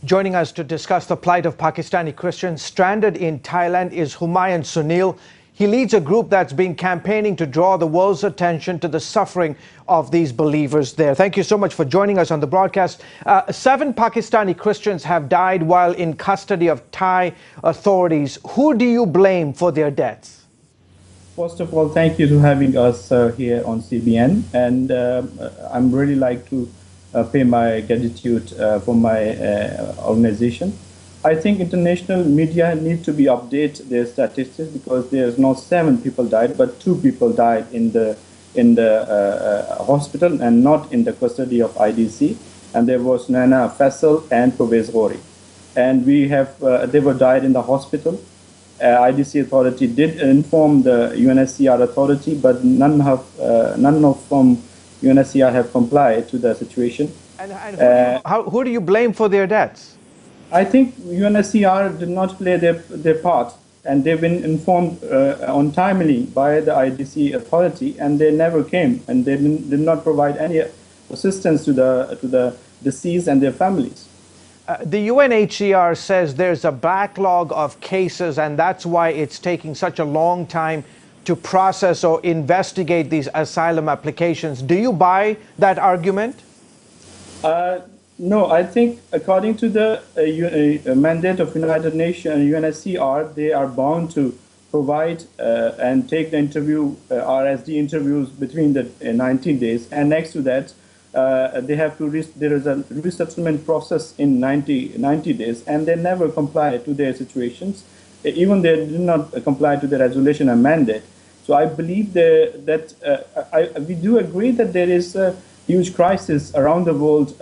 Joining us to discuss the plight of Pakistani Christians stranded in Thailand is Humayun Sunil. He leads a group that's been campaigning to draw the world's attention to the suffering of these believers there. Thank you so much for joining us on the broadcast. 7 Pakistani Christians have died while in custody of Thai authorities. Who do you blame for their deaths? First of all, thank you for having us here on CBN, and I'm really like to pay my gratitude for my organization. I think international media need to be update their statistics because there's not 7 people died, but 2 people died in the hospital and not in the custody of IDC. And there was Nana Faisal and Pervez Ghori, and we have they were died in the hospital. IDC authority did inform the UNHCR authority, but none of from UNHCR have complied to the situation. And who do you blame for their deaths? I think UNHCR did not play their part, and they've been informed untimely by the IDC authority, and they never came, and they did not provide any assistance to the deceased and their families. The UNHCR says there's a backlog of cases, and that's why it's taking such a long time to process or investigate these asylum applications. Do you buy that argument? No, I think according to the mandate of United Nations and UNHCR, they are bound to provide and take the interview, RSD interviews between the 19 days. And next to that, they have to there is a resettlement process in 90 days, and they never comply to their situations. Even they did not comply to the resolution and mandate. So I believe that we do agree that there is a huge crisis around the world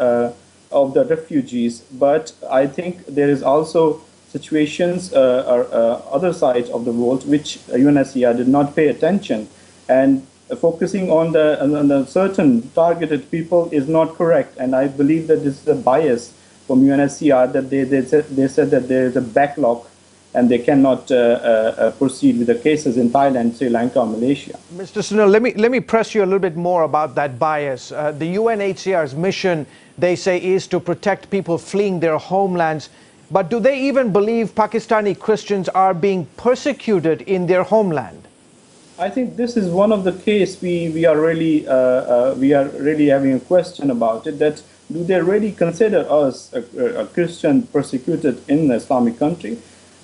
of the refugees, but I think there is also situations other sides of the world which UNHCR did not pay attention, and focusing on the certain targeted people is not correct. And I believe that this is a bias from UNHCR, that they said that there is a backlog and they cannot proceed with the cases in Thailand, Sri Lanka, Malaysia. Mr. Sunil, let me press you a little bit more about that bias. The UNHCR's mission, they say, is to protect people fleeing their homelands. But do they even believe Pakistani Christians are being persecuted in their homeland? I think this is one of the case we are really having a question about it. That do they really consider us a Christian persecuted in the Islamic country?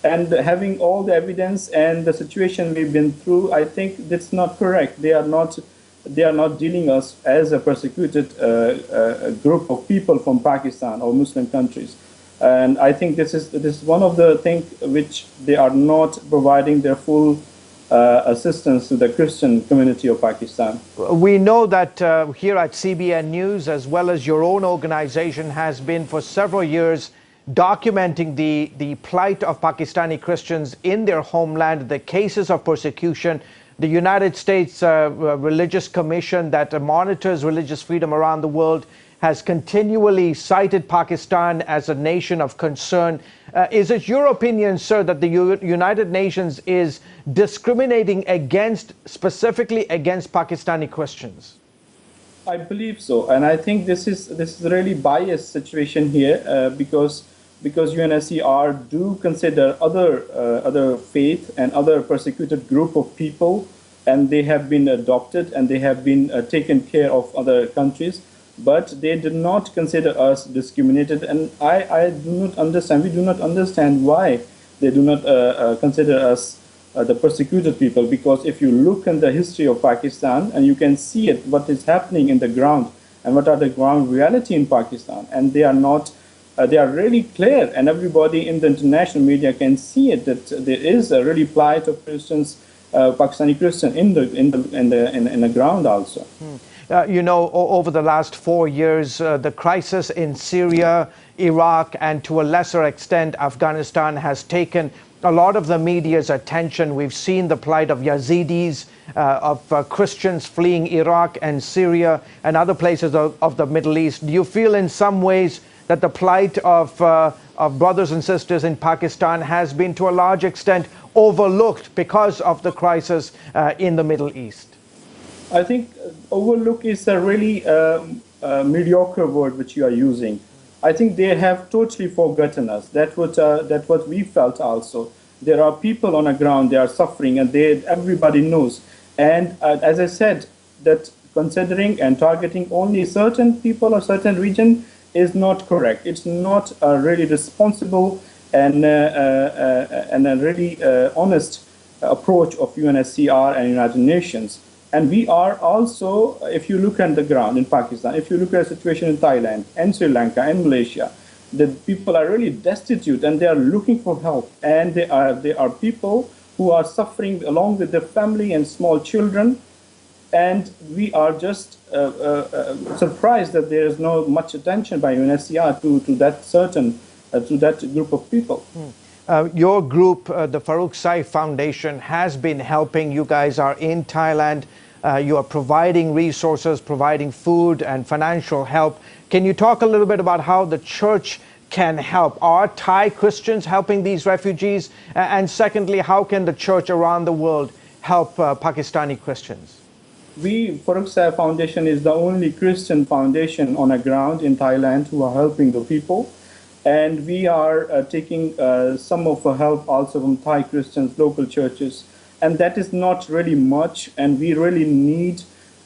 And having all the evidence and the situation we've been through, I think that's not correct. They are not dealing us as a persecuted group of people from Pakistan or Muslim countries. And I think this is one of the things which they are not providing their full assistance to the Christian community of Pakistan. We know that here at CBN News, as well as your own organization, has been for several years documenting the plight of Pakistani Christians in their homeland, the cases of persecution. The United States Religious Commission that monitors religious freedom around the world has continually cited Pakistan as a nation of concern. Is it your opinion, sir, that the United Nations is discriminating specifically against Pakistani Christians? I believe so, and I think this is a really biased situation here because UNHCR do consider other faith and other persecuted group of people, and they have been adopted and they have been taken care of other countries, but they did not consider us discriminated. And I do not understand. We do not understand why they do not consider us the persecuted people. Because if you look in the history of Pakistan and you can see it, what is happening in the ground and what are the ground reality in Pakistan, and they are not. They are really clear, and everybody in the international media can see it, that there is a really plight of Christians, Pakistani Christians in the ground also. You know, over the last 4 years, the crisis in Syria, Iraq, and to a lesser extent Afghanistan has taken a lot of the media's attention. We've seen the plight of Yazidis, of Christians fleeing Iraq and Syria and other places of the Middle East. Do you feel in some ways that the plight of brothers and sisters in Pakistan has been to a large extent overlooked because of the crisis in the Middle East? I think overlook is a really mediocre word which you are using. I think they have totally forgotten us. That's what we felt also. There are people on the ground, they are suffering, and everybody knows. And as I said, that considering and targeting only certain people or certain region is not correct. It's not a really responsible and a really honest approach of UNHCR and United Nations. And we are also, if you look at the ground in Pakistan, if you look at the situation in Thailand and Sri Lanka and Malaysia, the people are really destitute and they are looking for help. And they are people who are suffering along with their family and small children. And we are just surprised that there is no much attention by UNHCR to that group of people. Your group, the Farrukh Saif Foundation, has been helping. You guys are in Thailand. You are providing resources, providing food and financial help. Can you talk a little bit about how the church can help? Are Thai Christians helping these refugees? And secondly, how can the church around the world help Pakistani Christians? Farrukh Saif Foundation is the only Christian foundation on the ground in Thailand who are helping the people. And we are taking some of the help also from Thai Christians, local churches. And that is not really much. And we really need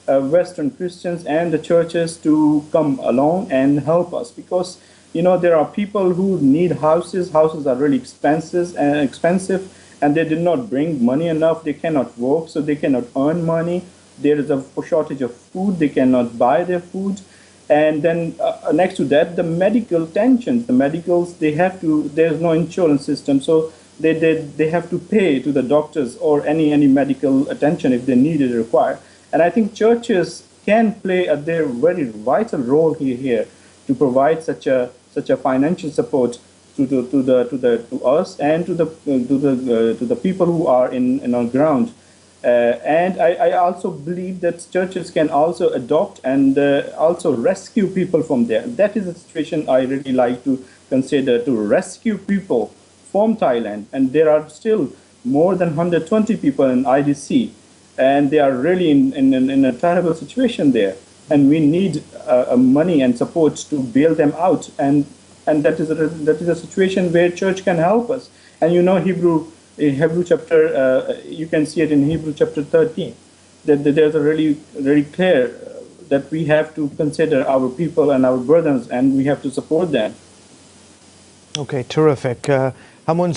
Western Christians and the churches to come along and help us. Because, you know, there are people who need houses. Houses are really expensive, and they did not bring money enough. They cannot work, so they cannot earn money. There is a shortage of food. They cannot buy their food. And then next to that, the medical tensions, the medicals, there's no insurance system. So they have to pay to the doctors or any medical attention if they need it, require. And I think churches can play their very vital role here to provide such a financial support to us and to the people who are in on ground. And I also believe that churches can also adopt and also rescue people from there. That is a situation I really like to consider, to rescue people from Thailand. And there are still more than 120 people in IDC, and they are really in a terrible situation there. And we need money and support to bail them out. And that is a situation where church can help us. And you know, Hebrew chapter, you can see it in Hebrew chapter 13, that there's a really clear that we have to consider our people and our brothers, and we have to support them. Okay, terrific. Humayun,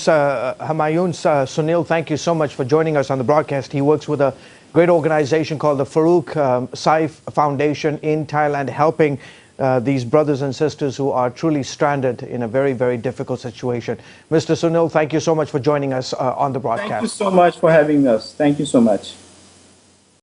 Sunil, thank you so much for joining us on the broadcast. He works with a great organization called the Farrukh Saif Foundation in Thailand, helping these brothers and sisters who are truly stranded in a very, very difficult situation. Mr. Sunil, thank you so much for joining us on the broadcast. Thank you so much for having us. Thank you so much.